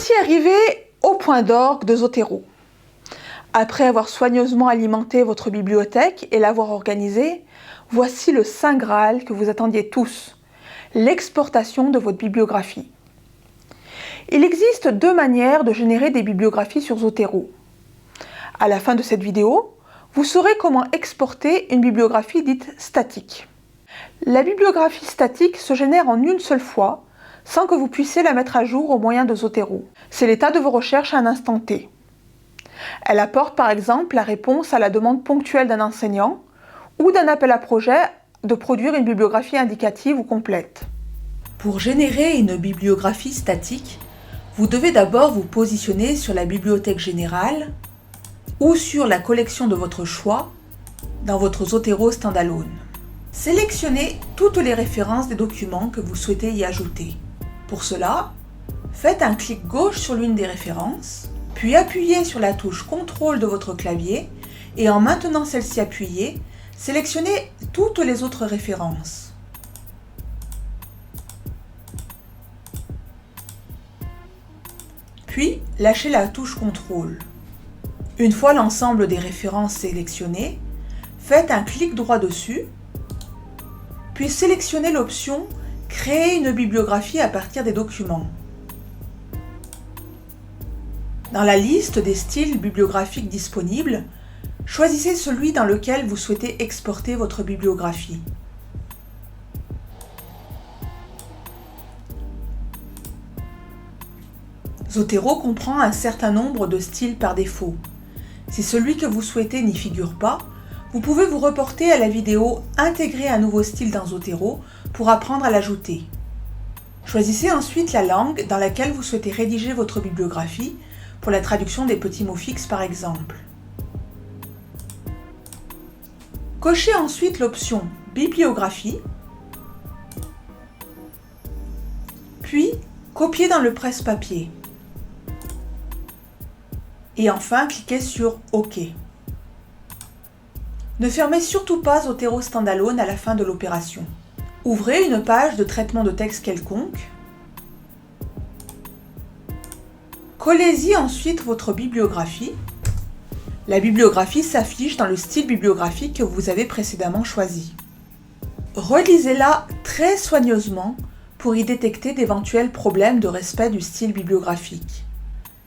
Voici arrivé au point d'orgue de Zotero. Après avoir soigneusement alimenté votre bibliothèque et l'avoir organisée, voici le Saint Graal que vous attendiez tous, l'exportation de votre bibliographie. Il existe deux manières de générer des bibliographies sur Zotero. À la fin de cette vidéo, vous saurez comment exporter une bibliographie dite statique. La bibliographie statique se génère en une seule fois, sans que vous puissiez la mettre à jour au moyen de Zotero. C'est l'état de vos recherches à un instant T. Elle apporte par exemple la réponse à la demande ponctuelle d'un enseignant ou d'un appel à projet de produire une bibliographie indicative ou complète. Pour générer une bibliographie statique, vous devez d'abord vous positionner sur la bibliothèque générale ou sur la collection de votre choix dans votre Zotero standalone. Sélectionnez toutes les références des documents que vous souhaitez y ajouter. Pour cela, faites un clic gauche sur l'une des références, puis appuyez sur la touche CTRL de votre clavier et en maintenant celle-ci appuyée, sélectionnez toutes les autres références. Puis, lâchez la touche CTRL. Une fois l'ensemble des références sélectionnées, faites un clic droit dessus, puis sélectionnez l'option « Créer une bibliographie à partir des documents ». Dans la liste des styles bibliographiques disponibles, choisissez celui dans lequel vous souhaitez exporter votre bibliographie. Zotero comprend un certain nombre de styles par défaut. Si celui que vous souhaitez n'y figure pas, vous pouvez vous reporter à la vidéo « Intégrer un nouveau style dans Zotero » pour apprendre à l'ajouter. Choisissez ensuite la langue dans laquelle vous souhaitez rédiger votre bibliographie, pour la traduction des petits mots fixes par exemple. Cochez ensuite l'option « Bibliographie », puis copiez dans le presse-papier. Et enfin, cliquez sur « OK ». Ne fermez surtout pas Zotero Standalone à la fin de l'opération. Ouvrez une page de traitement de texte quelconque. Collez-y ensuite votre bibliographie. La bibliographie s'affiche dans le style bibliographique que vous avez précédemment choisi. Relisez-la très soigneusement pour y détecter d'éventuels problèmes de respect du style bibliographique.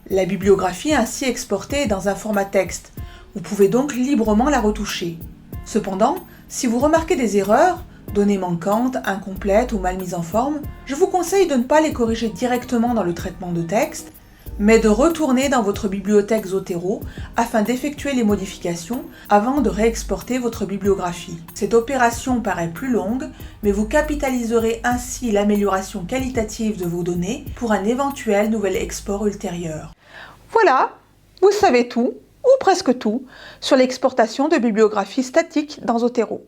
La bibliographie ainsi exportée est dans un format texte. Vous pouvez donc librement la retoucher. Cependant, si vous remarquez des erreurs, données manquantes, incomplètes ou mal mises en forme, je vous conseille de ne pas les corriger directement dans le traitement de texte, mais de retourner dans votre bibliothèque Zotero afin d'effectuer les modifications avant de réexporter votre bibliographie. Cette opération paraît plus longue, mais vous capitaliserez ainsi l'amélioration qualitative de vos données pour un éventuel nouvel export ultérieur. Voilà, vous savez tout, ou presque tout, sur l'exportation de bibliographies statiques dans Zotero.